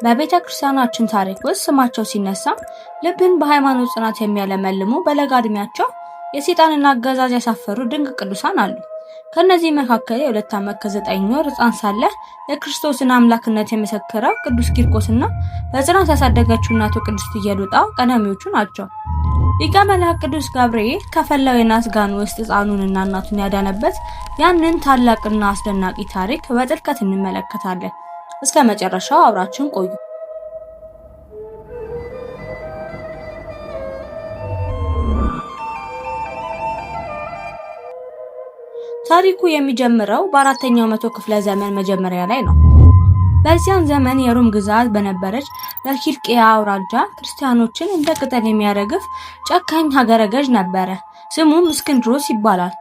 በቤተ ክርስቲያናችን ታሪክ ውስጥ ስማቸው ሲነሳ ልብን በሃይማኖት ጽናት የሚያለመልሙ በለጋ ዕድሜያቸው የሰይጣንን አገዛዝ ያሳፈሩ ድንቅ ቅዱሳን አሉ። ከነዚህ መካከል የ2 ዓመት ከ9 ወር ሕፃን ሳለ የክርስቶስን አምላክነት የመሰከረው ቅዱስ ቂርቆስና በጽናት ያሳደገችው እናቱ ቅድስት ኢየሉጣ ቀዳሚዎቹ ናቸው። ሊቀ መላእክት ቅዱስ ገብርኤል ከፈላው የናስ ጋን ውስጥ ሕፃኑንና እናቱን ያዳነበት ያንን ታላቅና አስደናቂ ታሪክ በጥልቀት እንመለከታለን። እስከ መጨረሻው አብራችን ቆዩ። ታሪኩ የሚጀምረው በ4ኛው መቶ ክፍለ ዘመን መጀመሪያ ላይ ነው። በዚያን ዘመን የሮም ግዛት በነበረች በኪልቅያ አውራጃ ክርስቲያኖችን እንደ ቅጠል የሚያረግፍ ጨካኝ ሀገረ ገዥ ነበረ። ስሙም እስክንድሮስ ይባላል።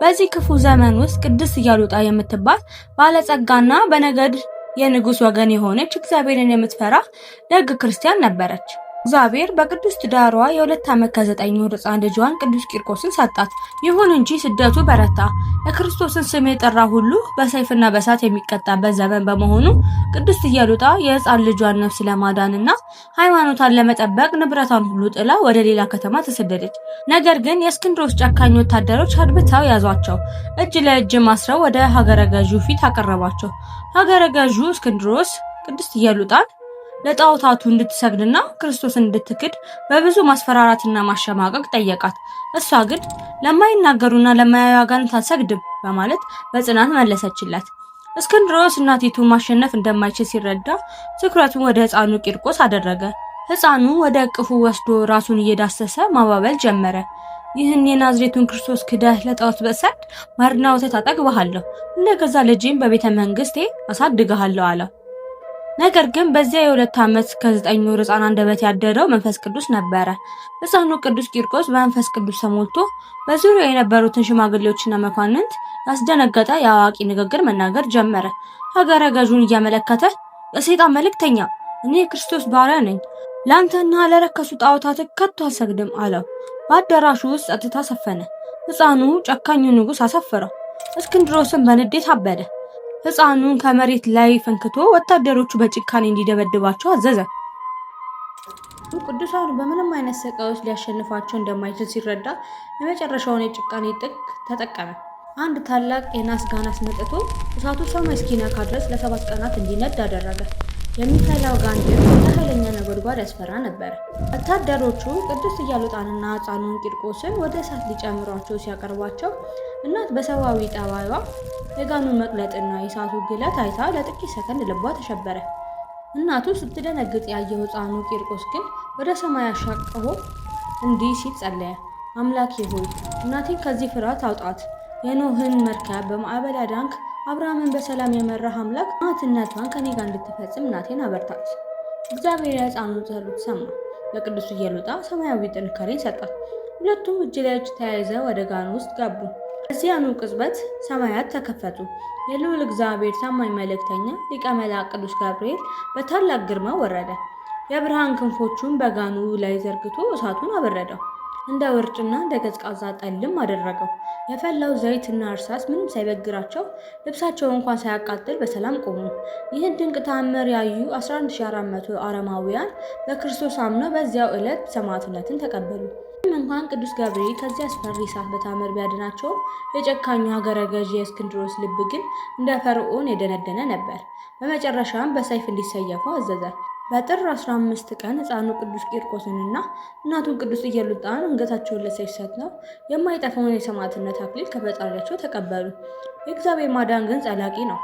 በዚህ ክፉ ዘመን ውስጥ ቅድስት ኢየሉጣ የምትባል ባለጸጋና በነገድ የንጉስ ወገን የሆነች እግዚአብሔርን የምትፈራ ደግ ክርስቲያን ነበረች። እግዚአብሔር በቅዱስ ትዳሯ የ2 ዓመት ከ9 ወር ሕፃን ልጇን ቅዱስ ቂርቆስን ሰጣት። ይሁን እንጂ ስደቱ በረታ። የክርስቶስን ስም የጠራ ሁሉ በሰይፍና በእሳት የሚቀጣበት ዘመን በመሆኑ ቅድስት ኢየሉጣ የሕፃን ልጇን ነፍስ ለማዳንና ሃይማኖቷን ለመጠበቅ ንብረቷን ሁሉ ጥላ ወደ ሌላ ከተማ ተሰደደች። ነገር ግን የእስክንድሮስ ጨካኝ ወታደሮች አድብተው ያዟቸው፣ እጅ ለእጅ ማስረው ወደ ሀገረ ገዡ ፊት አቀረቧቸው። ሀገረ ገዡ እስክንድሮስ ቅድስት ኢየሉጣን ለጣዖታቱ እንድትሰግድና ክርስቶስን እንድትክድ በብዙ ማስፈራራትና ማሸማቀቅ ጠየቃት። እሷ ግን ለማይናገሩና ለማያዩ አጋንንት አልሰግድም በማለት በጽናት መለሰችለት። እስክንድሮስ እናቲቱ ማሸነፍ እንደማይችል ሲረዳ ትኩረቱን ወደ ሕፃኑ ቂርቆስ አደረገ። ሕፃኑ ወደ እቅፉ ወስዶ ራሱን እየዳሰሰ ማባበል ጀመረ። ይህን የናዝሬቱን ክርስቶስ ክደህ ለጣዖት በሰግድ ማርና ወተት አጠግብሃለሁ፣ እንደገዛ ልጅም በቤተ መንግስቴ አሳድግሃለሁ አለው። ነገር ግን በዚያ የ2 ዓመት ከ9 ወር ሕፃን አንደበት ያደረው መንፈስ ቅዱስ ነበረ። ሕፃኑ ቅዱስ ቂርቆስ በመንፈስ ቅዱስ ተሞልቶ በዙሪያው የነበሩትን ሽማግሌዎችና መኳንንት ያስደነገጠ የአዋቂ ንግግር መናገር ጀመረ። ሀገረ ገዡን እያመለከተ የሰይጣን መልእክተኛ፣ እኔ የክርስቶስ ባሪያ ነኝ፣ ለአንተና ለረከሱ ጣዖታት ከቶ አልሰግድም አለው። በአዳራሹ ውስጥ ጸጥታ ሰፈነ። ሕፃኑ ጨካኙ ንጉሥ አሰፈረው። እስክንድሮስን በንዴት አበደ። ሕፃኑን ከመሬት ላይ ፈንክቶ ወታደሮቹ በጭካኔ እንዲደበድባቸው አዘዘ። ቅዱሳኑ በምንም አይነት ሰቃዮች ሊያሸንፋቸው እንደማይችል ሲረዳ የመጨረሻውን የጭካኔ ጥግ ተጠቀመ። አንድ ታላቅ የናስ ጋን አስመጥቶ እሳቱ ሰማይ እስኪነካ ድረስ ለ7 ቀናት እንዲነድ አደረገ። የሚፈላው ጋን ግን ኃይለኛ ነጎድጓድ ያስፈራ ነበር። ወታደሮቹ ቅድስት ኢየሉጣንና ሕፃኑን ቂርቆስን ወደ እሳት ሊጨምሯቸው ሲያቀርቧቸው እናት በሰዋዊ ጠባይዋ የጋኑን መቅለጥና የእሳቱ ግለት አይታ ለጥቂት ሰከንድ ልቧ ተሸበረ። እናቱ ስትደነግጥ ያየው ሕፃኑ ቂርቆስ ግን ወደ ሰማይ አሻቅቦ እንዲህ ሲል ጸለየ። አምላኬ ሆይ እናቴን ከዚህ ፍርሃት አውጣት። የኖህን መርከብ በማዕበል ያዳንክ፣ አብርሃምን በሰላም የመራህ አምላክ እናትነቷን ከኔ ጋር እንድትፈጽም እናቴን አበርታት። እግዚአብሔር የሕፃኑን ጸሎት ሰማ። ለቅዱስ ኢየሉጣ ሰማያዊ ጥንካሬን ሰጣት። ሁለቱም እጅ ለእጅ ተያይዘው ወደ ጋኑ ውስጥ ገቡ። በዚያኑ ቅጽበት ሰማያት ተከፈቱ። የልዑል እግዚአብሔር ታማኝ መልእክተኛ ሊቀ መላእክት ቅዱስ ገብርኤል በታላቅ ግርማ ወረደ። የብርሃን ክንፎቹን በጋኑ ላይ ዘርግቶ እሳቱን አበረደው። እንደ ውርጭና እንደ ቀዝቃዛ ጠልም አደረገው። የፈላው ዘይትና እርሳስ ምንም ሳይበግራቸው ልብሳቸው እንኳን ሳያቃጥል በሰላም ቆሙ። ይህን ድንቅ ተአምር ያዩ 11400 አረማውያን በክርስቶስ አምነው በዚያው ዕለት ሰማዕትነትን ተቀበሉ። እንኳን ቅዱስ ገብርኤል ከዚህ አስፈሪ እሳት በታምር ቢያድናቸው የጨካኙ ሀገረ ገዥ የእስክንድሮስ ልብ ግን እንደ ፈርዖን የደነደነ ነበር። በመጨረሻም በሰይፍ እንዲሰየፉ አዘዘ። በጥር 15 ቀን ሕፃኑ ቅዱስ ቂርቆስንና እናቱን ቅድስት ኢየሉጣን አንገታቸውን ለሰይፍ ሰጥተው የማይጠፋውን የሰማዕትነት አክሊል ከፈጣሪያቸው ተቀበሉ። የእግዚአብሔር ማዳን ግን ዘላቂ ነው።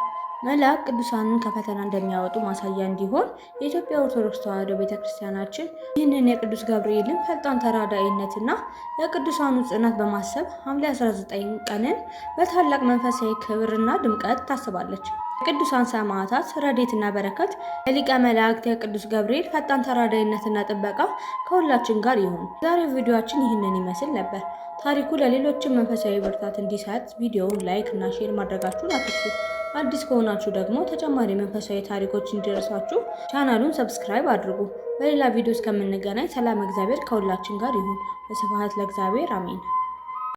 መልአክ ቅዱሳንን ከፈተና እንደሚያወጡ ማሳያ እንዲሆን የኢትዮጵያ ኦርቶዶክስ ተዋሕዶ ቤተክርስቲያናችን ይህንን የቅዱስ ገብርኤልን ፈጣን ተራዳኢነትና የቅዱሳኑ ጽናት በማሰብ ሐምሌ 19 ቀንን በታላቅ መንፈሳዊ ክብርና ድምቀት ታስባለች። የቅዱሳን ሰማዕታት ረድኤትና በረከት የሊቀ መላእክት የቅዱስ ገብርኤል ፈጣን ተራዳኢነትና ጥበቃ ከሁላችን ጋር ይሁን። ዛሬው ቪዲዮአችን ይህንን ይመስል ነበር። ታሪኩ ለሌሎችም መንፈሳዊ ብርታት እንዲሰጥ ቪዲዮውን ላይክ እና ሼር ማድረጋችሁን አትርሱ። አዲስ ከሆናችሁ ደግሞ ተጨማሪ መንፈሳዊ ታሪኮች እንዲደርሷችሁ ቻናሉን ሰብስክራይብ አድርጉ። በሌላ ቪዲዮ እስከምንገናኝ ሰላም እግዚአብሔር ከሁላችን ጋር ይሁን። ወስብሐት ለእግዚአብሔር አሜን።